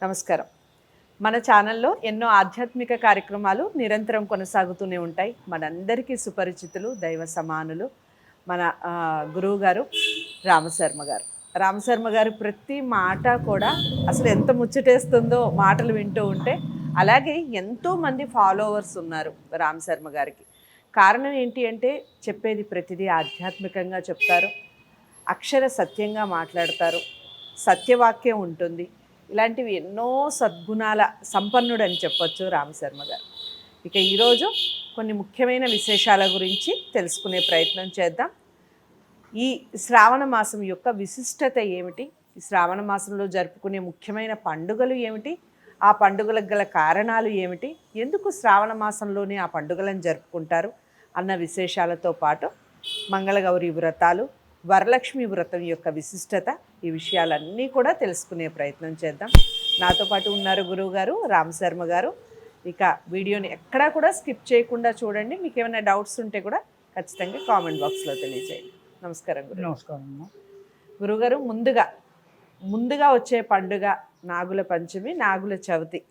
నమస్కారం. మన ఛానల్లో ఎన్నో ఆధ్యాత్మిక కార్యక్రమాలు నిరంతరం కొనసాగుతూనే ఉంటాయి. మనందరికీ సుపరిచితులు, దైవ సమానులు మన గురువు గారు రామశర్మ గారు. రామశర్మ గారు ప్రతి మాట కూడా అసలు ఎంత ముచ్చటేస్తుందో మాటలు వింటూ ఉంటే. అలాగే ఎంతోమంది ఫాలోవర్స్ ఉన్నారు రామశర్మ గారికి. కారణం ఏంటి అంటే చెప్పేది ప్రతిదీ ఆధ్యాత్మికంగా చెప్తారు, అక్షర సత్యంగా మాట్లాడతారు, సత్యవాక్యం ఉంటుంది. ఇలాంటివి ఎన్నో సద్గుణాల సంపన్నుడు అని చెప్పొచ్చు రామశర్మ గారు. ఇక ఈరోజు కొన్ని ముఖ్యమైన విశేషాల గురించి తెలుసుకునే ప్రయత్నం చేద్దాం. ఈ శ్రావణ మాసం యొక్క విశిష్టత ఏమిటి, ఈ శ్రావణ మాసంలో జరుపుకునే ముఖ్యమైన పండుగలు ఏమిటి, ఆ పండుగలకు గల కారణాలు ఏమిటి, ఎందుకు శ్రావణ మాసంలోనే ఆ పండుగలను జరుపుకుంటారు అన్న విశేషాలతో పాటు మంగళగౌరి వ్రతాలు, వరలక్ష్మి వ్రతం యొక్క విశిష్టత, ఈ విషయాలన్నీ కూడా తెలుసుకునే ప్రయత్నం చేద్దాం. నాతో పాటు ఉన్నారు గురువు గారు రామశర్మ గారు. ఇక వీడియోని ఎక్కడా కూడా స్కిప్ చేయకుండా చూడండి. మీకు ఏమైనా డౌట్స్ ఉంటే కూడా ఖచ్చితంగా కామెంట్ బాక్స్లో తెలియజేయండి. నమస్కారం గురు. నమస్కారం. గురువుగారు, ముందుగా వచ్చే పండుగ నాగుల పంచమి, నాగుల చవితి.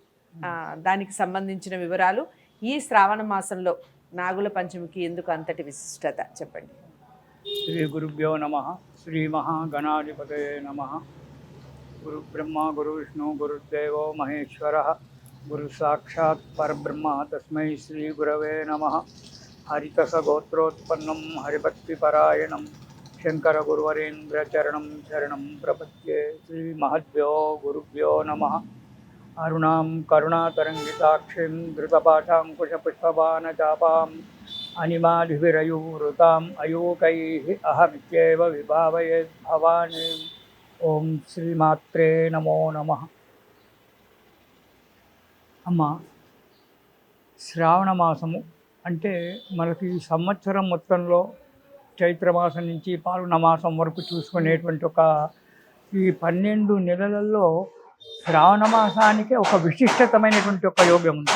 దానికి సంబంధించిన వివరాలు, ఈ శ్రావణ మాసంలో నాగుల పంచమికి ఎందుకు అంతటి విశిష్టత చెప్పండి. శ్రీ గురుభ్యో నమ. శ్రీ మహాగణాధిపతయే నమ. గురు బ్రహ్మ గురు విష్ణు గురుదేవో మహేశ్వర, గురు సాక్షాత్ పరబ్రహ్మ తస్మై శ్రీ గురవే నమ. హరితస గోత్రోత్పన్నం హరిభక్తిపరాయణం శంకర గురువరేంద్ర చరణం శరణం ప్రపద్యే. శ్రీ మహద్భ్యో గురుభ్యో నమ. అరుణాం కరుణాతరంగితాక్షిం ధృతపాశాంకుశపుష్పబాణచాపాం అనిమాదిభిరయూరుతాం అయూకైః అహమిత్యేవ విభావయే భవానీ. ఓం శ్రీమాత్రే నమో నమః. అమ్మ, శ్రావణ మాసము అంటే మనకి సంవత్సరం మొత్తంలో చైత్రమాసం నుంచి పాల్గొన మాసం వరకు చూసుకునేటువంటి ఒక ఈ 12 నెలలలో శ్రావణ మాసానికి ఒక విశిష్టతమైనటువంటి ఒక యోగ్యం ఉంది.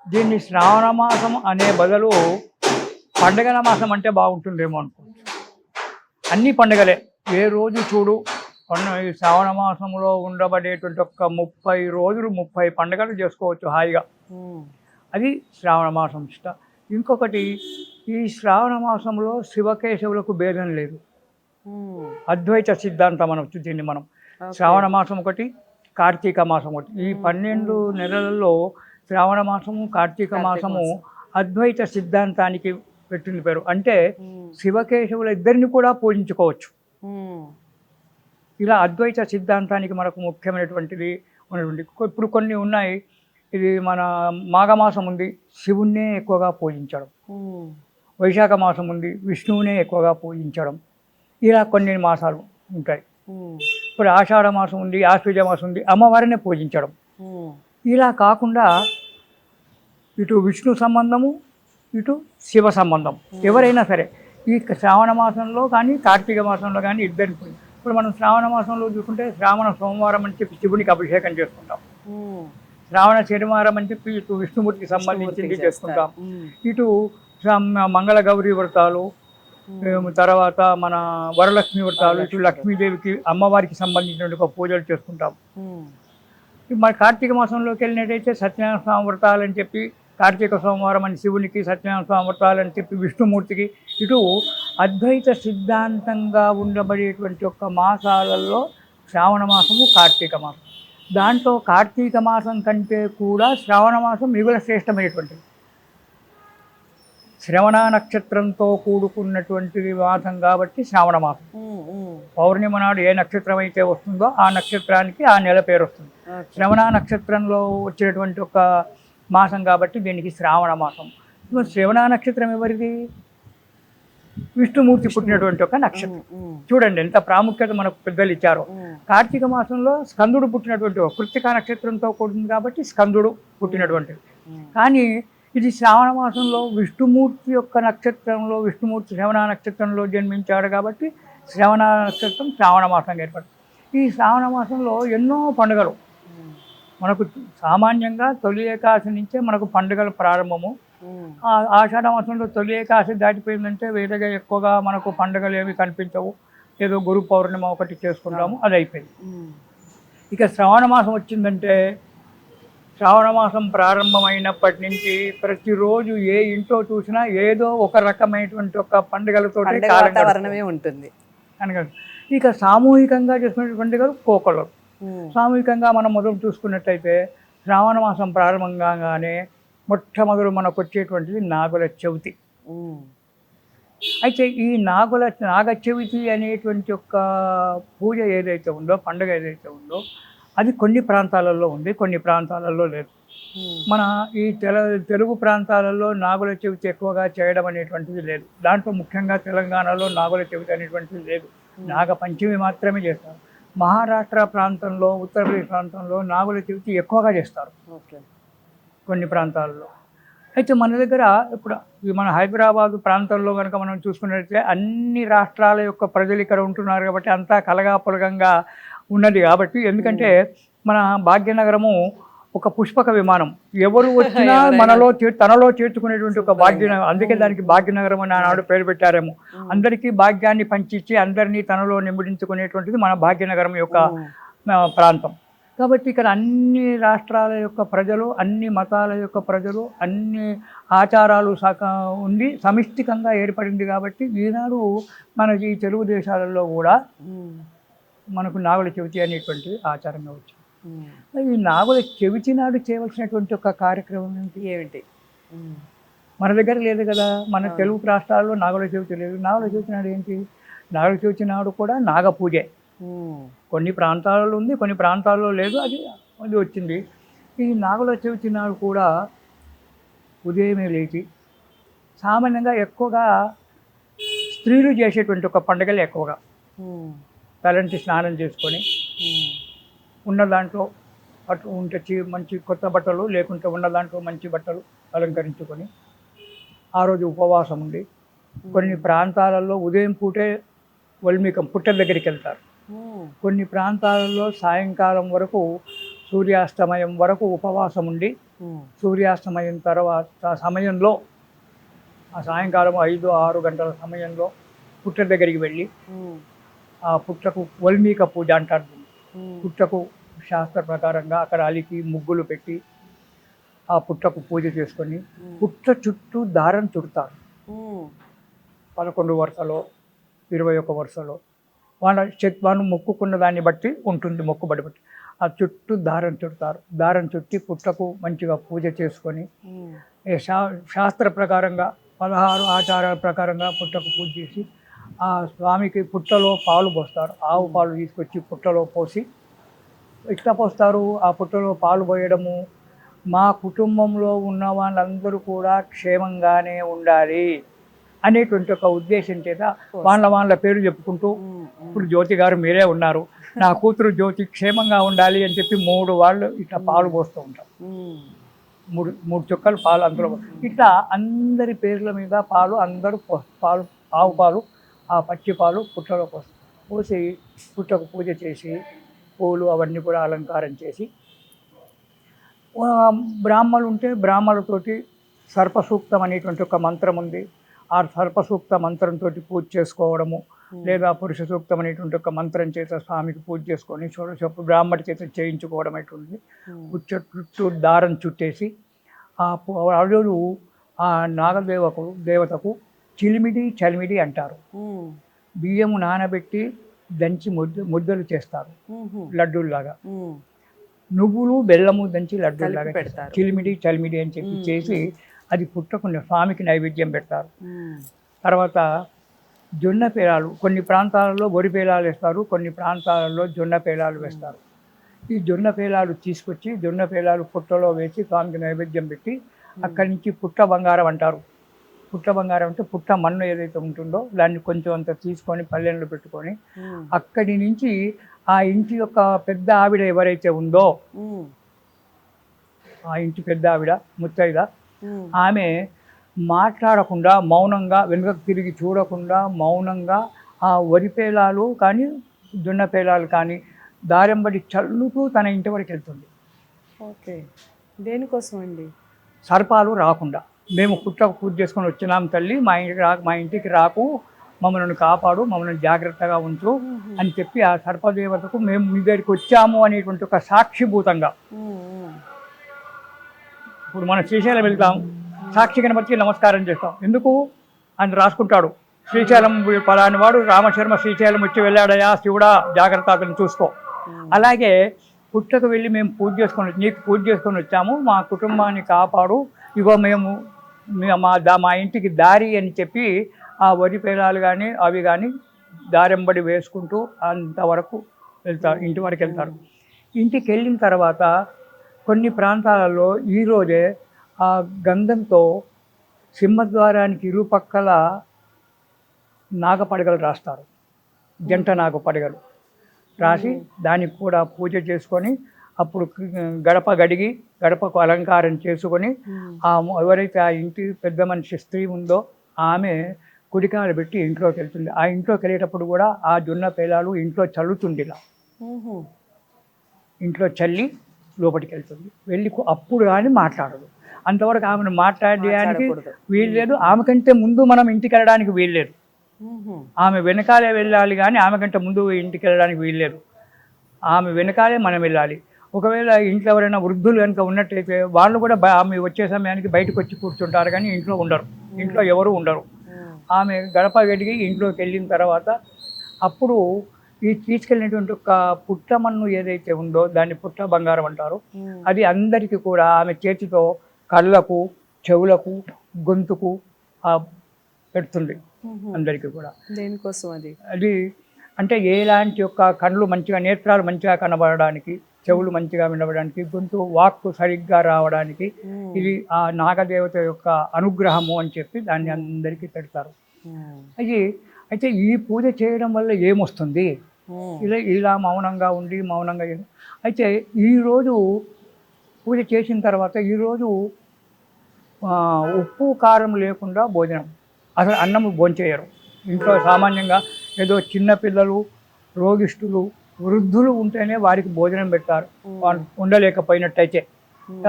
దీన్ని శ్రావణ మాసం అనే బదులు పండగల మాసం అంటే బాగుంటుందేమో అనుకోవచ్చు. అన్ని పండుగలే, ఏ రోజు చూడు ఈ శ్రావణ మాసంలో ఉండబడేటువంటి ఒక 30 రోజులు 30 పండుగలు చేసుకోవచ్చు హాయిగా. అది శ్రావణ మాసం ఇష్ట. ఇంకొకటి, ఈ శ్రావణ మాసంలో శివకేశవులకు భేదం లేదు, అద్వైత సిద్ధాంతం అనవచ్చు దీన్ని మనం. శ్రావణ మాసం ఒకటి, కార్తీక మాసం ఒకటి. ఈ 12 నెలలలో శ్రావణ మాసము, కార్తీక మాసము అద్వైత సిద్ధాంతానికి పెట్టిన పేరు. అంటే శివకేశవుల ఇద్దరిని కూడా పూజించుకోవచ్చు. ఇలా అద్వైత సిద్ధాంతానికి మనకు ముఖ్యమైనటువంటిది ఉన్నటువంటి ఇప్పుడు కొన్ని ఉన్నాయి. ఇది మన మాఘమాసం ఉంది, శివుణ్ణే ఎక్కువగా పూజించడం. వైశాఖ మాసం ఉంది, విష్ణువునే ఎక్కువగా పూజించడం. ఇలా కొన్ని మాసాలు ఉంటాయి. ఇప్పుడు ఆషాఢ మాసం ఉంది, ఆశ్వజ మాసం ఉంది, అమ్మవారినే పూజించడం. ఇలా కాకుండా ఇటు విష్ణు సంబంధము, ఇటు శివ సంబంధం. ఎవరైనా సరే ఈ శ్రావణ మాసంలో కానీ కార్తీక మాసంలో కానీ ఇద్దరిని పూజ. ఇప్పుడు మనం శ్రావణ మాసంలో చూసుకుంటే శ్రావణ సోమవారం అని చెప్పి శివునికి అభిషేకం చేసుకుంటాం. శ్రావణ శనివారం అని చెప్పి ఇటు విష్ణుమూర్తికి సంబంధించింది చేసుకుంటాం. ఇటు మంగళ గౌరీ వ్రతాలు, తర్వాత మన వరలక్ష్మి వ్రతాలు, ఇటు లక్ష్మీదేవికి అమ్మవారికి సంబంధించిన పూజలు చేసుకుంటాం. మన కార్తీక మాసంలోకి వెళ్ళినట్టయితే సత్యనారాయణ స్వామి వ్రతాలని చెప్పి కార్తీక సోమవారం అని శివునికి, సత్యనారాయణ స్వామి వ్రతాలని చెప్పి విష్ణుమూర్తికి. ఇటు అద్వైత సిద్ధాంతంగా ఉండబడేటువంటి ఒక మాసాలలో శ్రావణ మాసము, కార్తీక మాసం. దాంట్లో కార్తీక మాసం కంటే కూడా శ్రావణ మాసం మిగుల శ్రేష్టమైనటువంటిది. శ్రవణ నక్షత్రంతో కూడుకున్నటువంటి మాసం కాబట్టి శ్రావణ మాసం. పౌర్ణిమ నాడు ఏ నక్షత్రం అయితే వస్తుందో ఆ నక్షత్రానికి ఆ నెల పేరు వస్తుంది. శ్రవణ నక్షత్రంలో వచ్చినటువంటి ఒక మాసం కాబట్టి దీనికి శ్రావణ మాసం. శ్రవణ నక్షత్రం ఎవరిది? విష్ణుమూర్తి పుట్టినటువంటి ఒక నక్షత్రం. చూడండి ఎంత ప్రాముఖ్యత మనకు పెద్దలు ఇచ్చారో. కార్తీక మాసంలో స్కందుడు పుట్టినటువంటి కృత్తికా నక్షత్రంతో కూడుతుంది కాబట్టి స్కందుడు పుట్టినటువంటిది. కానీ ఇది శ్రావణ మాసంలో విష్ణుమూర్తి యొక్క నక్షత్రంలో, విష్ణుమూర్తి శ్రవణ నక్షత్రంలో జన్మించాడు కాబట్టి శ్రవణ నక్షత్రం శ్రావణ మాసంగా ఏర్పడుతుంది. ఈ శ్రావణ మాసంలో ఎన్నో పండుగలు మనకు సామాన్యంగా తొలి ఏకాదశి నుంచే మనకు పండుగల ప్రారంభము. ఆషాఢ మాసంలో తొలి ఏకాదశి దాటిపోయిందంటే వేరేగా ఎక్కువగా మనకు పండుగలు ఏమి కనిపించవు. ఏదో గురు పౌర్ణిమ ఒకటి చేసుకుంటాము, అది అయిపోయింది. ఇక శ్రావణ మాసం వచ్చిందంటే శ్రావణ మాసం ప్రారంభమైనప్పటి నుంచి ప్రతిరోజు ఏ ఇంట్లో చూసినా ఏదో ఒక రకమైనటువంటి ఒక పండుగలతో పండగ వాతావరణమే ఉంటుంది. కనుక ఇక సామూహికంగా చేసుకునే పండుగలు కోకొల్లలు. సామూహికంగా మనం మొదలు చూసుకున్నట్టయితే శ్రావణ మాసం ప్రారంభంగానే మొట్టమొదలు మనకు వచ్చేటువంటిది నాగుల చవితి. అయితే ఈ నాగ చవితి అనేటువంటి ఒక పూజ ఏదైతే ఉందో, పండుగ ఏదైతే ఉందో, అది కొన్ని ప్రాంతాలలో ఉంది, కొన్ని ప్రాంతాలలో లేదు. మన ఈ తెలుగు ప్రాంతాలలో నాగుల చవితి ఎక్కువగా చేయడం అనేటువంటిది లేదు. దాంట్లో ముఖ్యంగా తెలంగాణలో నాగుల చవితి అనేటువంటిది లేదు, నాగ పంచమి మాత్రమే చేస్తారు. మహారాష్ట్ర ప్రాంతంలో, ఉత్తరప్రదేశ్ ప్రాంతంలో నాగుల చవితి ఎక్కువగా చేస్తారు కొన్ని ప్రాంతాల్లో. అయితే మన దగ్గర ఇప్పుడు మన హైదరాబాదు ప్రాంతంలో కనుక మనం చూసుకున్నట్లయితే అన్ని రాష్ట్రాల యొక్క ప్రజలు ఇక్కడ ఉంటున్నారు కాబట్టి అంతా కలగాపులగంగా ఉన్నది. కాబట్టి ఎందుకంటే మన భాగ్యనగరము ఒక పుష్పక విమానం, ఎవరు వచ్చినా తనలో చేర్చుకునేటువంటి ఒక భాగ్యనగరం. అందుకే దానికి భాగ్యనగరం అని ఆనాడు పేరు పెట్టారేమో. అందరికీ భాగ్యాన్ని పంచిచ్చి అందరినీ తనలో నింబడించుకునేటువంటిది మన భాగ్యనగరం యొక్క ప్రాంతం. కాబట్టి ఇక్కడ అన్ని రాష్ట్రాల యొక్క ప్రజలు, అన్ని మతాల యొక్క ప్రజలు, అన్ని ఆచారాలు ఉండి సమిష్టికంగా ఏర్పడింది. కాబట్టి ఈనాడు మన ఈ తెలుగు దేశాలలో కూడా మనకు నాగుల చవితి అనేటువంటిది ఆచారంగా వచ్చింది. ఈ నాగుల చవితి నాడు చేయవలసినటువంటి ఒక కార్యక్రమం ఏమిటి? మన దగ్గర లేదు కదా, మన తెలుగు రాష్ట్రాల్లో నాగుల చవితి లేదు. నాగుల చవితి నాడు ఏంటి? నాగుల చవితి నాడు కూడా నాగ పూజే. కొన్ని ప్రాంతాలలో ఉంది, కొన్ని ప్రాంతాల్లో లేదు. అది వచ్చింది. ఈ నాగుల చవితి నాడు కూడా ఉదయమే లేచి సామాన్యంగా ఎక్కువగా స్త్రీలు చేసేటువంటి ఒక పండుగలు ఎక్కువగా తలంటి స్నానం చేసుకొని ఉన్న దాంట్లో అటు ఉంటే మంచి కొత్త బట్టలు, లేకుంటే ఉన్న దాంట్లో మంచి బట్టలు అలంకరించుకొని ఆ రోజు ఉపవాసం ఉండి, కొన్ని ప్రాంతాలలో ఉదయం పూటే వల్మీకం పుట్ట దగ్గరికి వెళ్తారు. కొన్ని ప్రాంతాలలో సాయంకాలం వరకు సూర్యాస్తమయం వరకు ఉపవాసం ఉండి, సూర్యాస్తమయం తర్వాత సమయంలో ఆ సాయంకాలం 5-6 గంటల సమయంలో పుట్ట దగ్గరికి వెళ్ళి ఆ పుట్టకు వల్మీక పూజ అంటారు. పుట్టకు శాస్త్ర ప్రకారంగా అక్కడ అలికి ముగ్గులు పెట్టి ఆ పుట్టకు పూజ చేసుకొని పుట్ట చుట్టూ దారం చుడతారు. 11 వరుసలో 21 వరుసలో వాళ్ళు మొక్కుకున్న దాన్ని బట్టి ఉంటుంది, మొక్కుబడి బట్టి ఆ చుట్టూ దారం చుడతారు. దారం చుట్టి పుట్టకు మంచిగా పూజ చేసుకొని శాస్త్ర ప్రకారంగా 16 ఆచారాల ప్రకారంగా పుట్టకు పూజ చేసి ఆ స్వామికి పుట్టలో పాలు పోస్తారు. ఆవు పాలు తీసుకొచ్చి పుట్టలో పోసి ఇట్లా పోస్తారు. ఆ పుట్టలో పాలు పోయడము, మా కుటుంబంలో ఉన్న వాళ్ళందరూ కూడా క్షేమంగానే ఉండాలి అనేటువంటి ఒక ఉద్దేశం చేత వాళ్ళ పేరు చెప్పుకుంటూ, ఇప్పుడు జ్యోతి గారు మీరే ఉన్నారు, నా కూతురు జ్యోతి క్షేమంగా ఉండాలి అని చెప్పి 3 వాళ్ళు ఇట్లా పాలు పోస్తూ ఉంటారు. 3 చుక్కలు పాలు అందులో ఇట్లా అందరి పేర్ల మీద పాలు అందరూ పాలు, ఆవు పాలు, ఆ పచ్చి పాలు పుట్టలో పోసి పుట్టకు పూజ చేసి పూలు అవన్నీ కూడా అలంకారం చేసి, బ్రాహ్మణులు ఉంటే బ్రాహ్మణులతోటి సర్పసూక్తం అనేటువంటి ఒక మంత్రం ఉంది. ఆ సర్పసూక్త మంత్రంతో పూజ చేసుకోవడము, లేదా పురుష సూక్తం అనేటువంటి ఒక మంత్రం చేత స్వామికి పూజ చేసుకొని షోడశోప బ్రాహ్మడి చేత చేయించుకోవడం అటువంటి చుట్టూ దారం చుట్టేసి ఆ రోజు ఆ దేవతకు చలిమిడి అంటారు. బియ్యము నానబెట్టి దంచి ముద్దలు చేస్తారు, లడ్డూల్లాగా. నువ్వులు బెల్లము దంచి లడ్డూల్లాగా పెడతారు. చలిమిడి అని చెప్పి చేసి అది పుట్టకుండా స్వామికి నైవేద్యం పెడతారు. తర్వాత జొన్న పేలాలు, కొన్ని ప్రాంతాలలో వరి పేలాలు వేస్తారు, కొన్ని ప్రాంతాలలో జొన్న పేలాలు వేస్తారు. ఈ జొన్న పేలాలు తీసుకొచ్చి జొన్న పేలాలు పుట్టలో వేసి స్వామికి నైవేద్యం పెట్టి అక్కడి నుంచి పుట్ట బంగారం అంటారు. పుట్ట బంగారం అంటే పుట్ట మన్ను ఏదైతే ఉంటుందో దాన్ని కొంచెం అంత తీసుకొని పల్లెల్లో పెట్టుకొని అక్కడి నుంచి ఆ ఇంటి యొక్క పెద్ద ఆవిడ ఎవరైతే ఉందో, ఆ ఇంటి పెద్ద ఆవిడ ముత్తైద, ఆమె మాట్లాడకుండా మౌనంగా వెనుకకు తిరిగి చూడకుండా మౌనంగా ఆ వరి పేలాలు కానీ జొన్న పేలాలు కానీ దారెంబడి చల్లుతూ తన ఇంటి వరకు వెళ్తుంది. ఓకే, దేనికోసం అండి? సర్పాలు రాకుండా. మేము పుట్టకు పూజ చేసుకొని వచ్చినాం తల్లి, మా ఇంటికి రాకు, మమ్మల్ని కాపాడు, మమ్మల్ని జాగ్రత్తగా ఉంచు అని చెప్పి ఆ సర్పదేవతకు మేము మీ దగ్గరికి వచ్చాము అనేటువంటి ఒక సాక్షిభూతంగా. ఇప్పుడు మనం శ్రీశైలం వెళ్తాం, సాక్షి కనబట్టి నమస్కారం చేస్తాం. ఎందుకు అని రాసుకుంటాడు, శ్రీశైలం పలాని వాడు రామశర్మ శ్రీశైలం వచ్చి వెళ్ళాడయా, శివుడా జాగ్రత్త అతను చూసుకో. అలాగే పుట్టకు వెళ్ళి మేము నీకు పూజ చేసుకొని వచ్చాము, మా కుటుంబాన్ని కాపాడు, ఇగో మేము మా ఇంటికి దారి అని చెప్పి ఆ వరి పేలాలు కానీ అవి కానీ దారెంబడి వేసుకుంటూ అంతవరకు వెళ్తారు, ఇంటి వరకు వెళ్తారు. ఇంటికి వెళ్ళిన తర్వాత కొన్ని ప్రాంతాలలో ఈరోజే ఆ గంధంతో సింహద్వారానికి ఇరుపక్కల నాగపడగలు రాస్తారు, జంట నాగపడగలు రాసి దానికి కూడా పూజ చేసుకొని అప్పుడు గడప గడిగి గడపకు అలంకారం చేసుకొని ఎవరైతే ఆ ఇంటి పెద్ద మనిషి స్త్రీ ఉందో ఆమె కుడికాలు పెట్టి ఇంట్లోకి వెళ్తుంది. ఆ ఇంట్లోకి వెళ్ళేటప్పుడు కూడా ఆ జొన్న పేలాలు ఇంట్లో చల్లుతుంది, ఇలా ఇంట్లో చల్లి లోపలికి వెళ్తుంది. వెళ్ళి అప్పుడు కానీ మాట్లాడదు, అంతవరకు ఆమెను మాట్లాడడానికి వీల్లేదు. ఆమె కంటే ముందు మనం ఇంటికి వెళ్ళడానికి వీల్లేదు, ఆమె వెనకాలే వెళ్ళాలి కానీ ఆమె కంటే ముందు ఇంటికి వెళ్ళడానికి వీల్లేదు. ఆమె వెనకాలే మనం వెళ్ళాలి. ఒకవేళ ఇంట్లో ఎవరైనా వృద్ధులు కనుక ఉన్నట్టయితే వాళ్ళు కూడా ఆమె వచ్చే సమయానికి బయటకు వచ్చి కూర్చుంటారు కానీ ఇంట్లో ఉండరు, ఇంట్లో ఎవరు ఉండరు. ఆమె గడప గడిగి ఇంట్లోకి వెళ్ళిన తర్వాత అప్పుడు ఈ తీసుకెళ్ళినటువంటి ఒక పుట్టమన్ను ఏదైతే ఉందో దాన్ని పుట్ట బంగారం అంటారు. అది అందరికీ కూడా ఆమె చేతితో కళ్ళకు, చెవులకు, గొంతుకు పెడుతుంది అందరికీ కూడా. దేనికోసం అది అంటే ఎలాంటి యొక్క కళ్ళు మంచిగా, నేత్రాలు మంచిగా కనబడడానికి, చెవులు మంచిగా వినబడడానికి, గొంతు వాక్కు సరిగ్గా రావడానికి ఇది ఆ నాగదేవత యొక్క అనుగ్రహము అని చెప్పి దాన్ని అందరికీ పెడతారు. అయితే ఈ పూజ చేయడం వల్ల ఏమొస్తుంది, ఇలా మౌనంగా ఉండి మౌనంగా. అయితే ఈరోజు పూజ చేసిన తర్వాత ఈరోజు ఉప్పు కారం లేకుండా భోజనం, అసలు అన్నము భోంచేయరు ఇంట్లో. సామాన్యంగా ఏదో చిన్నపిల్లలు, రోగిష్ఠులు, వృద్ధులు ఉంటేనే వారికి భోజనం పెడతారు, వాళ్ళు ఉండలేకపోయినట్టయితే.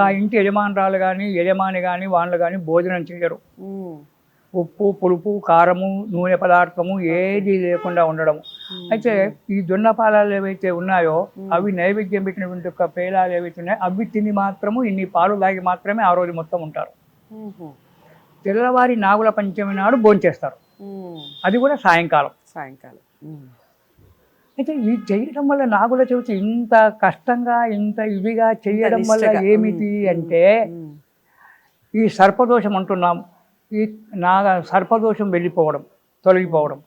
ఆ ఇంటి యజమానురాలు కానీ యజమాని కానీ వాళ్ళు కానీ భోజనం చేయరు. ఉప్పు, పులుపు, కారము, నూనె పదార్థము ఏది లేకుండా ఉండడం. అయితే ఈ జొన్న పాలాలు ఏవైతే ఉన్నాయో అవి నైవేద్యం పెట్టినటువంటి ఒక పేలాలు ఏవైతే ఉన్నాయో అవి తిని మాత్రము ఇన్ని పాలు తాగి మాత్రమే ఆ రోజు మొత్తం ఉంటారు. తెల్లవారి నాగుల పంచమి నాడు భోంచేస్తారు, అది కూడా సాయంకాలం. అయితే ఈ చేయడం వల్ల నాగుల చవితి ఇంత కష్టంగా ఇంత ఇదిగా చేయడం వల్ల ఏమిటి అంటే ఈ సర్పదోషం అంటున్నాం, ఈ సర్పదోషం వెళ్ళిపోవడం, తొలగిపోవడం.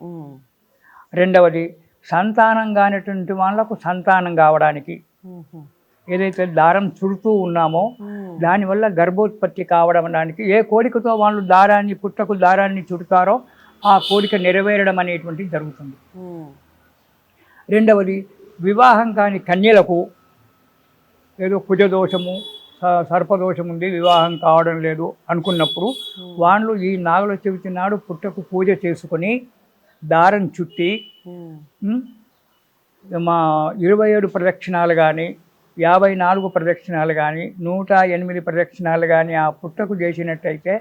రెండవది సంతానం కానిటువంటి వాళ్ళకు సంతానం కావడానికి ఏదైతే దారం చుడుతూ ఉన్నామో దానివల్ల గర్భోత్పత్తి కావడానికి, ఏ కోరికతో వాళ్ళు పుట్టకు దారాన్ని చుడతారో ఆ కోరిక నెరవేరడం అనేటువంటిది జరుగుతుంది. రెండవది వివాహం కాని కన్యలకు ఏదో కుజదోషము, సర్పదోషం ఉంది, వివాహం కావడం లేదు అనుకున్నప్పుడు వాళ్ళు ఈ నాగుల చవితి నాడు పుట్టకు పూజ చేసుకొని దారం చుట్టి 27 ప్రదక్షిణాలు కానీ 54 ప్రదక్షిణాలు కానీ 108 ప్రదక్షిణాలు కానీ ఆ పుట్టకు చేసినట్టయితే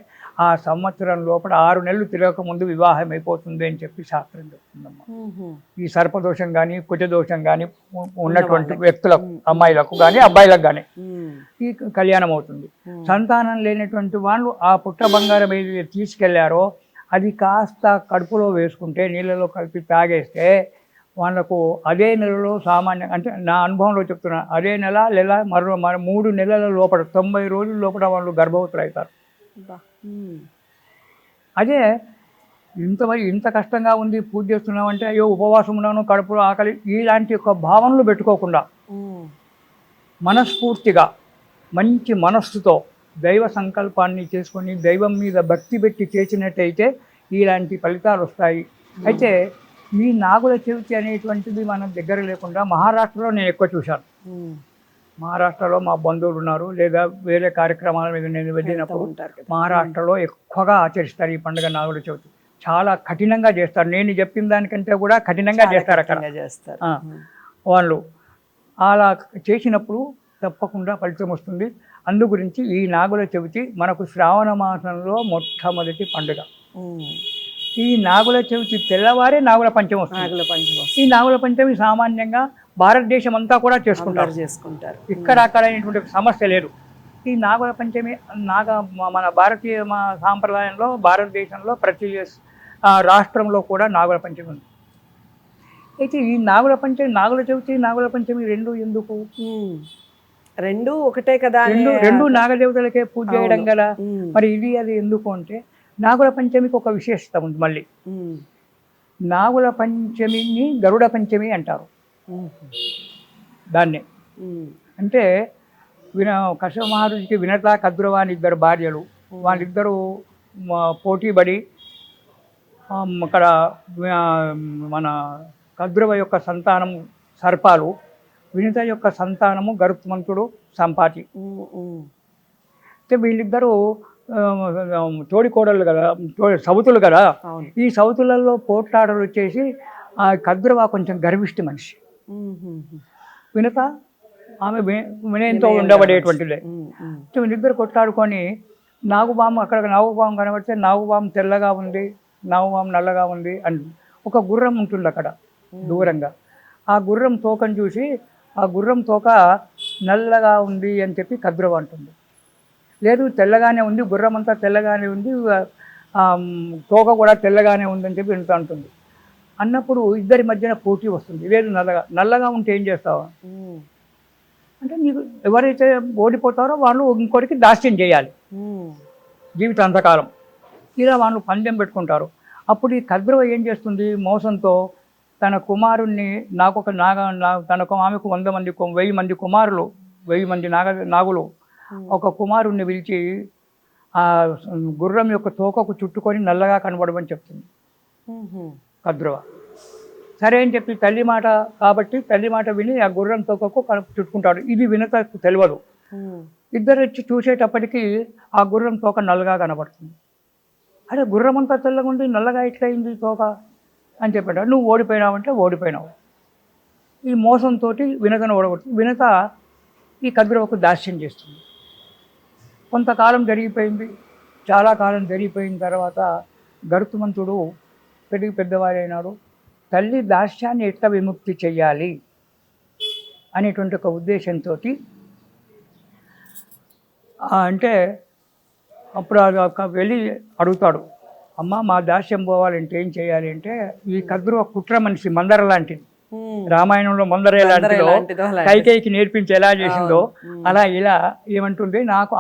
ఆ సంవత్సరం లోపల 6 నెలలు తిరగక ముందు వివాహం అయిపోతుంది అని చెప్పి శాస్త్రం చెప్తుందమ్మా. ఈ సర్పదోషం కానీ కుజదోషం కానీ ఉన్నటువంటి వ్యక్తులకు, అమ్మాయిలకు కానీ అబ్బాయిలకు కానీ ఈ కళ్యాణం అవుతుంది. సంతానం లేనటువంటి వాళ్ళు ఆ పుట్ట బంగారం ఏది తీసుకెళ్లారో అది కాస్త కడుపులో వేసుకుంటే, నీళ్ళలో కలిపి తాగేస్తే వాళ్ళకు అదే నెలలో సామాన్యంగా, అంటే నా అనుభవంలో చెప్తున్నా, అదే నెల లేదా మరో 3 నెలల లోపల 90 రోజుల లోపల వాళ్ళు గర్భవతులు అవుతారు. అదే ఇంత కష్టంగా ఉంది పూజ చేస్తున్నామంటే అయ్యో ఉపవాసం ఉన్నాను, కడుపులో ఆకలి, ఇలాంటి యొక్క భావనలు పెట్టుకోకుండా మనస్ఫూర్తిగా మంచి మనస్సుతో దైవ సంకల్పాన్ని చేసుకొని దైవం మీద భక్తి పెట్టి చేసినట్టయితే ఇలాంటి ఫలితాలు వస్తాయి. అయితే ఈ నాగుల చవితి అనేటువంటిది మన దగ్గర లేకుండా మహారాష్ట్రలో నేను ఎక్కువ చూశాను. మహారాష్ట్రలో మా బంధువులు ఉన్నారు, లేదా వేరే కార్యక్రమాల మీద నేను వెళ్ళినప్పుడు మహారాష్ట్రలో ఎక్కువగా ఆచరిస్తారు ఈ పండుగ నాగుల చవితి. చాలా కఠినంగా చేస్తారు, నేను చెప్పిన దానికంటే కూడా కఠినంగా చేస్తారు అక్కడ వాళ్ళు. అలా చేసినప్పుడు తప్పకుండా ఫలితం వస్తుంది. అందు గురించి ఈ నాగుల చవితి మనకు శ్రావణ మాసంలో మొట్టమొదటి పండుగ. ఈ నాగుల చవితి తెల్లవారే నాగుల పంచమి వస్తుంది. నాగుల పంచమి ఈ నాగుల పంచమి సామాన్యంగా భారతదేశం అంతా కూడా చేసుకుంటారు. ఇక్కడ అక్కడ అనేటువంటి సమస్య లేదు. ఈ నాగుల పంచమి మన భారతీయ సాంప్రదాయంలో భారతదేశంలో ప్రతి రాష్ట్రంలో కూడా నాగుల పంచమి ఉంది. అయితే ఈ నాగుల చవితి నాగుల పంచమి రెండు ఎందుకు? రెండు ఒకటే కదా, రెండు నాగదేవతలకే పూజ చేయడం కదా. మరి ఇది అది ఎందుకు అంటే నాగుల పంచమికి ఒక విశేషత ఉంది. మళ్ళీ నాగుల పంచమిని గరుడ పంచమి అంటారు. దాన్ని అంటే కశ్యప మహర్షికి వినత కద్రువ అని ఇద్దరు భార్యలు. వాళ్ళిద్దరూ పోటీపడి అక్కడ మన కద్రువ యొక్క సంతానము సర్పాలు, వినిత యొక్క సంతానము గరుత్మంతుడు సంపాతి. అయితే వీళ్ళిద్దరూ తోడికోడళ్ళు కదా, సౌతులు కదా. ఈ సౌతులలో పోట్లాడలు వచ్చేసి ఆ కద్రువ కొంచెం గర్విష్టి మనిషి, వినత ఆమె వినయంతో ఉండబడేటువంటిదే. వీళ్ళిద్దరు కొట్లాడుకొని నాగుబాము, అక్కడ నాగుబాము కనబడితే నాగుబాము తెల్లగా ఉంది, నాగుబాము నల్లగా ఉంది అని ఒక గుర్రం ఉంటుంది అక్కడ దూరంగా. ఆ గుర్రం తోకను చూసి ఆ గుర్రం తోక నల్లగా ఉంది అని చెప్పి కద్రువ అంటుంది. లేదు తెల్లగానే ఉంది, గుర్రం అంతా తెల్లగానే ఉంది, తోక కూడా తెల్లగానే ఉందని చెప్పి వింటూ అంటుంది. అన్నప్పుడు ఇద్దరి మధ్యన పోటీ వస్తుంది. లేదు నల్లగా ఉంటే ఏం చేస్తావా అంటే నీకు ఎవరైతే ఓడిపోతారో వాళ్ళు ఇంకోటికి దాస్యం చేయాలి జీవితాంతకాలం. ఇలా వాళ్ళు పందెం పెట్టుకుంటారు. అప్పుడు ఈ కద్రువ ఏం చేస్తుంది, మోసంతో తన కుమారుణ్ణి ఆమెకు 100 మంది 1000 మంది కుమారులు, 1000 మంది నాగులు ఒక కుమారుణ్ణి పిలిచి ఆ గుర్రం యొక్క తోకకు చుట్టుకొని నల్లగా కనబడమని చెప్తుంది కద్రువ. సరే అని చెప్పి తల్లి మాట కాబట్టి తల్లి మాట విని ఆ గుర్రం తోకకు చుట్టుకుంటాడు. ఇది వినతకు తెలియదు. ఇద్దరు వచ్చి చూసేటప్పటికీ ఆ గుర్రం తోక నల్లగా కనబడుతుంది. అరే గుర్రం అంతా తెల్లగా ఉంది, నల్లగా ఇట్లయింది తోక అని చెప్పాడు. నువ్వు ఓడిపోయినావంటే ఓడిపోయినావు. ఈ మోసంతో వినతను ఓడగొడుతుంది. వినత ఈ కద్రువకు దాస్యం చేస్తుంది. కొంతకాలం జరిగిపోయింది. చాలా కాలం జరిగిపోయిన తర్వాత గరుత్మంతుడు పెద్దవారైనాడు. తల్లి దాస్యాన్ని ఎట్లా విముక్తి చెయ్యాలి అనేటువంటి ఒక ఉద్దేశంతో అంటే అప్పుడు వెళ్ళి అడుగుతాడు, అమ్మ మా దాస్యం పోవాలంటే ఏం చేయాలి అంటే ఈ కద్రువ కుట్ర మనిషి మందర లాంటిది. రామాయణంలో మందర లాంటిదో కైకేయికి నేర్పించి ఎలా చేసిందో అలా ఇలా ఏమంటుంది, నాకు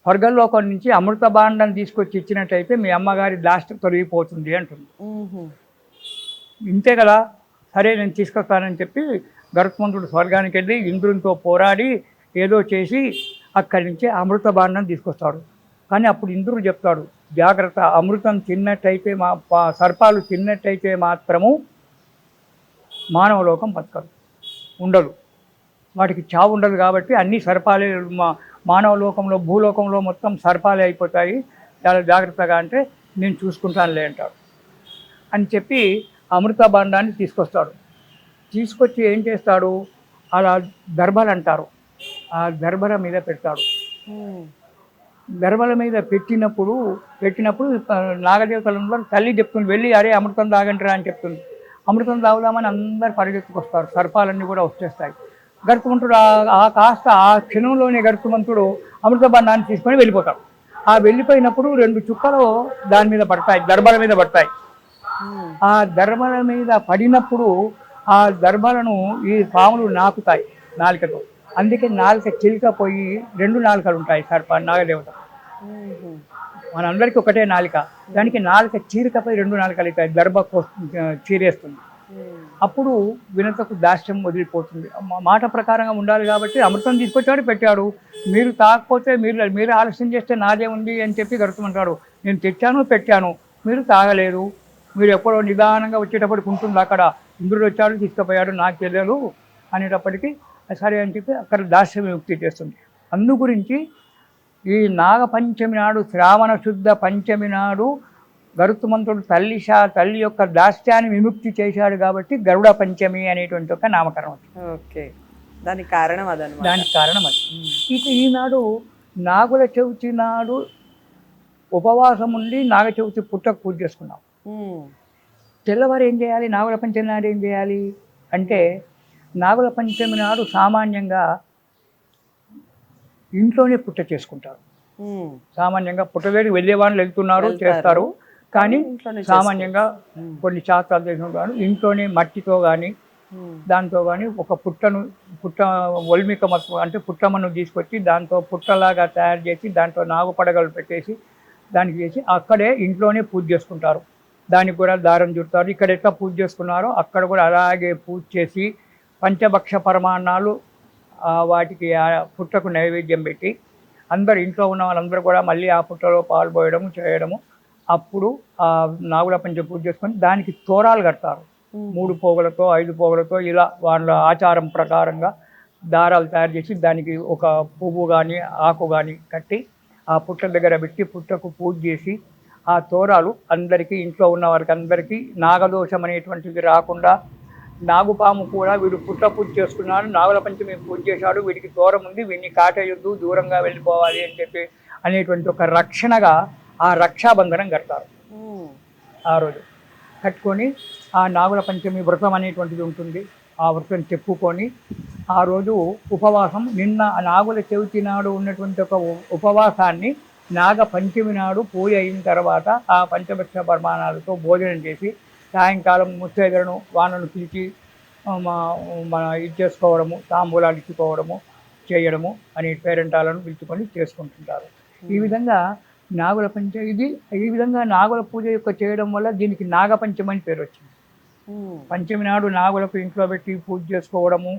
స్వర్గంలోకం నుంచి అమృత భాండం తీసుకొచ్చి ఇచ్చినట్టయితే మీ అమ్మగారి దాస్యం తొలగిపోతుంది అంటుంది. ఇంతే కదా, సరే నేను తీసుకొస్తానని చెప్పి గరుత్మంతుడు స్వర్గానికి వెళ్ళి ఇంద్రునితో పోరాడి ఏదో చేసి అక్కడి నుంచి అమృత భాండం తీసుకొస్తాడు. కానీ అప్పుడు ఇంద్రుడు చెప్తాడు, జాగ్రత్త, అమృతం తిన్నట్టయితే సర్పాలు తిన్నట్టయితే మాత్రము మానవలోకం బతకదు, ఉండదు, వాటికి చావు ఉండదు. కాబట్టి అన్ని సర్పాలే మానవలోకంలో భూలోకంలో మొత్తం సర్పాలే అయిపోతాయి, చాలా జాగ్రత్తగా అంటే నేను చూసుకుంటానులే అంటాడు. అని చెప్పి అమృత భాండాన్ని తీసుకొస్తాడు. తీసుకొచ్చి ఏం చేస్తాడు, అలా దర్భలు అంటారు, ఆ దర్భల మీద పెడతాడు. దర్భల మీద పెట్టినప్పుడు నాగదేవతలందరూ తల్లి చెప్తుంది, వెళ్ళి అరే అమృతం తాగంటారా అని చెప్తుంది. అమృతం తాగుదామని అందరు పరిగెత్తుకొస్తారు. సర్పాలన్నీ కూడా వచ్చేస్తాయి. గరుత్మంతుడు ఆ క్షణంలోనే గరుత్మంతుడు అమృత భాండాన్ని తీసుకొని వెళ్ళిపోతాడు. ఆ వెళ్ళిపోయినప్పుడు 2 చుక్కలు దాని మీద పడతాయి, దర్భల మీద పడతాయి. ఆ దర్భల మీద పడినప్పుడు ఆ దర్భలను ఈ పాములు నాకుతాయి నాలికతో. అందుకే నాలుక చిలికపోయి 2 నాలుకలు ఉంటాయి నాగదేవత. మనందరికీ ఒకటే నాలిక, దానికి నాలుక చీలికపై 2 నాలుకలు అవుతాయి, దర్భ చీరేస్తుంది. అప్పుడు వినతకు దాస్యం వదిలిపోతుంది. మాట ప్రకారంగా ఉండాలి కాబట్టి అమృతం తీసుకొచ్చాడు, పెట్టాడు. మీరు తాగకపోతే మీరు ఆలస్యం చేస్తే నాదే ఉంది అని చెప్పి గరుత్మంటాడు. నేను తెచ్చాను, పెట్టాను, మీరు తాగలేదు, మీరు ఎప్పుడో నిదానంగా వచ్చేటప్పటికి ఉంటుంది అక్కడ, ఇంద్రుడు వచ్చాడు తీసుకుపోయాడు నాకు తెలియదు అనేటప్పటికీ సరే అని చెప్పి అక్కడ దాస్యం విముక్తి చేస్తుంది. అందు గురించి ఈ నాగపంచమి నాడు, శ్రావణ శుద్ధ పంచమి నాడు గరుత్మంతుడు తల్లి యొక్క దాస్యాన్ని విముక్తి చేశాడు కాబట్టి గరుడ పంచమి అనేటువంటి ఒక నామకరణం. ఓకే, దానికి కారణం అదనమాట. దానికి కారణం అది. ఇక ఈనాడు నాగుల చవితి నాడు ఉపవాసం ఉండి నాగ చవితి పుట్టకు పూజ చేసుకున్నాం. తెల్లవారు ఏం చేయాలి, నాగుల పంచమి నాడు ఏం చేయాలి అంటే, నాగుల పంచమి నాడు సామాన్యంగా ఇంట్లోనే పుట్ట చేసుకుంటారు. సామాన్యంగా పుట్టవేడికి వెళ్ళే వాళ్ళు వెళ్తున్నారు, చేస్తారు. కానీ సామాన్యంగా కొన్ని శాస్త్రాలు చేసినప్పుడు ఇంట్లోనే మట్టితో కానీ దాంతో కానీ ఒక పుట్ట ఒల్మిక మత్తు అంటే పుట్టమ్మను తీసుకొచ్చి దాంతో పుట్టలాగా తయారు చేసి దాంట్లో నాగు పడగలు పెట్టేసి దానికి చేసి అక్కడే ఇంట్లోనే పూజ చేసుకుంటారు. దానికి కూడా దారం చుడతారు. ఇక్కడ ఎట్లా పూజ చేసుకున్నారో అక్కడ కూడా అలాగే పూజ చేసి పంచభక్ష పరమాన్నాలు వాటికి ఆ పుట్టకు నైవేద్యం పెట్టి అందరు ఇంట్లో ఉన్న వాళ్ళందరూ కూడా మళ్ళీ ఆ పుట్టలో పాల్పోయడము చేయడము. అప్పుడు ఆ నాగుల పంచ పూజ చేసుకొని దానికి తోరాలు కడతారు. 3 పోగులతో 5 పోగులతో ఇలా వాళ్ళ ఆచారం ప్రకారంగా దారాలు తయారు చేసి దానికి ఒక పువ్వు కానీ ఆకు కానీ కట్టి ఆ పుట్ట దగ్గర పెట్టి పుట్టకు పూజ చేసి ఆ తోరాలు అందరికీ ఇంట్లో ఉన్న వారికి అందరికీ నాగదోషం అనేటువంటిది రాకుండా, నాగుపాము కూడా వీడు పుట్ట పూజ చేసుకున్నాడు, నాగుల పంచమి పూజ చేశాడు, వీడికి దూరం ఉంది, వీడిని కాటేయొద్దు, దూరంగా వెళ్ళిపోవాలి అని చెప్పి అనేటువంటి ఒక రక్షణగా ఆ రక్షాబంధనం కడతారు. ఆ రోజు కట్టుకొని ఆ నాగుల పంచమి వ్రతం అనేటువంటిది ఉంటుంది. ఆ వ్రతం చెప్పుకొని ఆ రోజు ఉపవాసం, నిన్న నాగుల చవితి నాడు ఉన్నటువంటి ఒక ఉపవాసాన్ని నాగ పంచమి నాడు పూజ అయిన తర్వాత ఆ పంచభక్ష పరిమాణాలతో భోజనం చేసి సాయంకాలం ముత్తైదులను వానను పిలిచి మన ఇది చేసుకోవడము, తాంబూలాలు ఇచ్చుకోవడము చేయడము అనే పేరెంటాలను పిలుచుకొని చేసుకుంటుంటారు. ఈ విధంగా నాగుల పంచమి ఈ విధంగా నాగుల పూజ యొక్క చేయడం వల్ల దీనికి నాగపంచమి అని పేరు వచ్చింది. పంచమి నాడు నాగులకు ఇంట్లో పెట్టి పూజ చేసుకోవడము,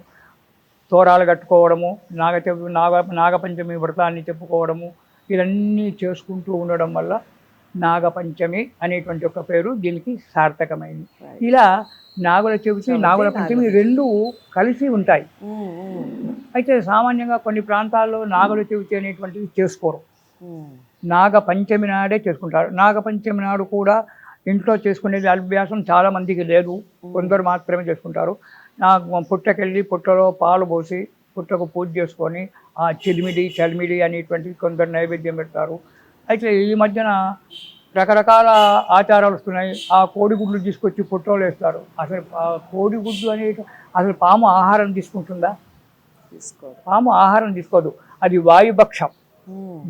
తోరాలు కట్టుకోవడము, నాగపంచమి వ్రతాన్ని చెప్పుకోవడము, ఇవన్నీ చేసుకుంటూ ఉండడం వల్ల నాగపంచమి అనేటువంటి ఒక పేరు దీనికి సార్థకమైంది. ఇలా నాగుల చవితి నాగుల పంచమి 2 కలిసి ఉంటాయి. అయితే సామాన్యంగా కొన్ని ప్రాంతాల్లో నాగుల చవితి అనేటువంటిది చేసుకోరు, నాగపంచమి నాడే చేసుకుంటారు. నాగపంచమి నాడు కూడా ఇంట్లో చేసుకునేది అభ్యాసం చాలామందికి లేదు, కొందరు మాత్రమే చేసుకుంటారు. పుట్టకెళ్ళి పుట్టలో పాలు పోసి పుట్టకు పూజ చేసుకొని ఆ చలిమిడి అనేటువంటిది కొందరు నైవేద్యం పెడతారు. అయితే ఈ మధ్యన రకరకాల ఆచారాలు వస్తున్నాయి. ఆ కోడిగుడ్లు తీసుకొచ్చి పుట్టలో వేస్తారు. అసలు కోడిగుడ్డు అసలు పాము ఆహారం తీసుకుంటుందా? పాము ఆహారం తీసుకోదు, అది వాయుభక్షం,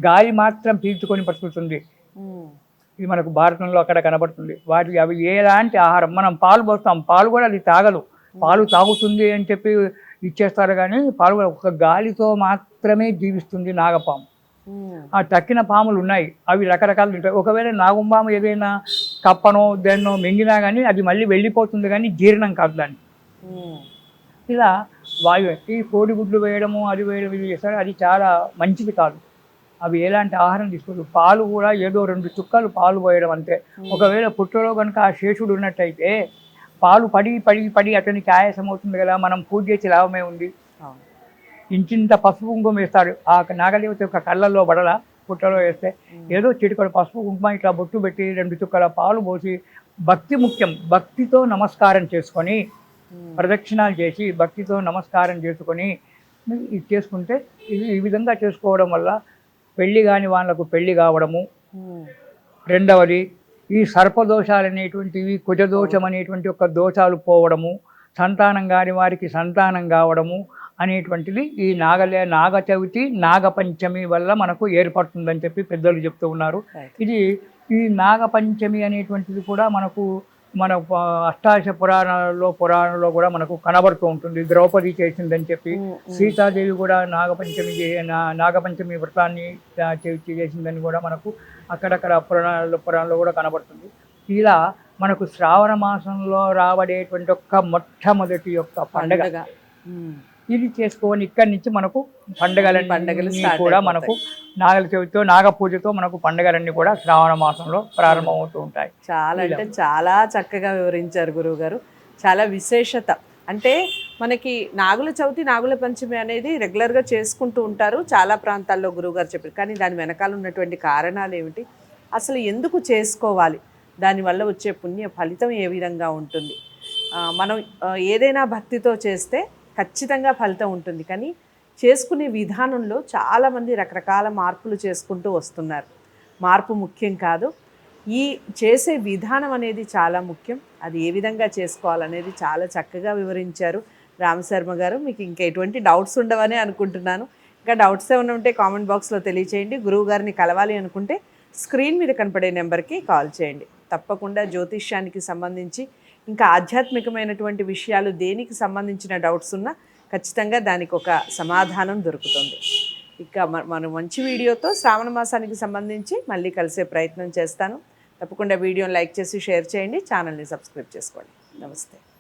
గాలి మాత్రం పీల్చుకొని బతుకుతుంది. ఇది మనకు భారతంలో అక్కడ కనబడుతుంది. వాటికి అవి ఎలాంటి ఆహారం, మనం పాలు పోస్తాం, పాలు కూడా అది తాగదు, పాలు తాగుతుంది అని చెప్పి ఇచ్చేస్తారు. కానీ పాలు కూడా ఒక గాలితో మాత్రమే జీవిస్తుంది నాగపాము. ఆ తక్కిన పాములు ఉన్నాయి, అవి రకరకాలు ఉంటాయి. ఒకవేళ నాగుపాము ఏదైనా కప్పనో దేన్నో మింగినా కానీ అది మళ్ళీ వెళ్ళిపోతుంది, కానీ జీర్ణం కాదు దాన్ని. ఇలా ఈ కోడిగుడ్లు వేయడము అది వేయడం ఇది చేస్తారు, అది చాలా మంచిది కాదు. అవి ఎలాంటి ఆహారం తీసుకోదు. పాలు కూడా ఏదో 2 చుక్కలు పాలు పోయడం అంతే. ఒకవేళ పుట్టలో కనుక ఆ శేషుడు ఉన్నట్టయితే పాలు పడి అతనికి ఆయాసం అవుతుంది కదా, మనం పూజ చేసి లాభమే ఉంది. ఇంచింత పసుపు కుంకుమ వేస్తాడు, ఆ నాగదేవత యొక్క కళ్ళల్లో పడలా పుట్టలో వేస్తే ఏదో చిటికడు పసుపు కుంకుమ ఇట్లా బొట్టు పెట్టి 2 చుక్కల పాలు పోసి, భక్తి ముఖ్యం, భక్తితో నమస్కారం చేసుకొని ప్రదక్షిణాలు చేసి భక్తితో నమస్కారం చేసుకొని ఇది చేసుకుంటే ఈ విధంగా చేసుకోవడం వల్ల పెళ్లి కాని వాళ్ళకు పెళ్లి కావడము. రెండవది ఈ సర్పదోషాలు అనేటువంటివి, కుజదోషం అనేటువంటి ఒక దోషాలు పోవడము, సంతానం కాని వారికి సంతానం కావడము అనేటువంటిది ఈ నాగ చవితి నాగపంచమి వల్ల మనకు ఏర్పడుతుందని చెప్పి పెద్దలు చెప్తూ ఉన్నారు. ఇది ఈ నాగపంచమి అనేటువంటిది కూడా మన అష్టాదశ పురాణంలో కూడా మనకు కనబడుతూ ఉంటుంది. ద్రౌపది చేసిందని చెప్పి, సీతాదేవి కూడా నాగపంచమి వ్రతాన్ని చేసిందని కూడా మనకు అక్కడక్కడ పురాణంలో కూడా కనబడుతుంది. ఇలా మనకు శ్రావణ మాసంలో రాబడేటువంటి మొట్టమొదటి యొక్క పండగ ఇది చేసుకొని ఇక్కడి నుంచి మనకు పండుగలు కూడా మనకు నాగల చవితితో నాగ పూజతో మనకు పండుగలన్నీ కూడా శ్రావణ మాసంలో ప్రారంభమవుతూ ఉంటాయి. చాలా అంటే చాలా చక్కగా వివరించారు గురువు గారు. చాలా విశేషత అంటే మనకి నాగుల చవితి నాగుల పంచమి అనేది రెగ్యులర్గా చేసుకుంటూ ఉంటారు చాలా ప్రాంతాల్లో గురువుగారు చెప్పారు. కానీ దాని వెనకాల ఉన్నటువంటి కారణాలు ఏమిటి, అసలు ఎందుకు చేసుకోవాలి, దానివల్ల వచ్చే పుణ్య ఫలితం ఏ విధంగా ఉంటుంది, మనం ఏదైనా భక్తితో చేస్తే ఖచ్చితంగా ఫలితం ఉంటుంది. కానీ చేసుకునే విధానంలో చాలామంది రకరకాల మార్పులు చేసుకుంటూ వస్తున్నారు. మార్పు ముఖ్యం కాదు, ఈ చేసే విధానం అనేది చాలా ముఖ్యం. అది ఏ విధంగా చేసుకోవాలనేది చాలా చక్కగా వివరించారు రామశర్మ గారు. మీకు ఇంకా ఎటువంటి డౌట్స్ ఉండవని అనుకుంటున్నాను. ఇంకా డౌట్స్ ఏమైనా ఉంటే కామెంట్ బాక్స్లో తెలియచేయండి. గురువు గారిని కలవాలి అనుకుంటే స్క్రీన్ మీద కనపడే నెంబర్కి కాల్ చేయండి. తప్పకుండా జ్యోతిష్యానికి సంబంధించి ఇంకా ఆధ్యాత్మికమైనటువంటి విషయాలు దేనికి సంబంధించిన డౌట్స్ ఉన్నా ఖచ్చితంగా దానికి ఒక సమాధానం దొరుకుతుంది. ఇక మనం మంచి వీడియోతో శ్రావణ మాసానికి సంబంధించి మళ్ళీ కలిసే ప్రయత్నం చేస్తాను. తప్పకుండా వీడియోని లైక్ చేసి షేర్ చేయండి. ఛానల్ని సబ్స్క్రైబ్ చేసుకోండి. నమస్తే.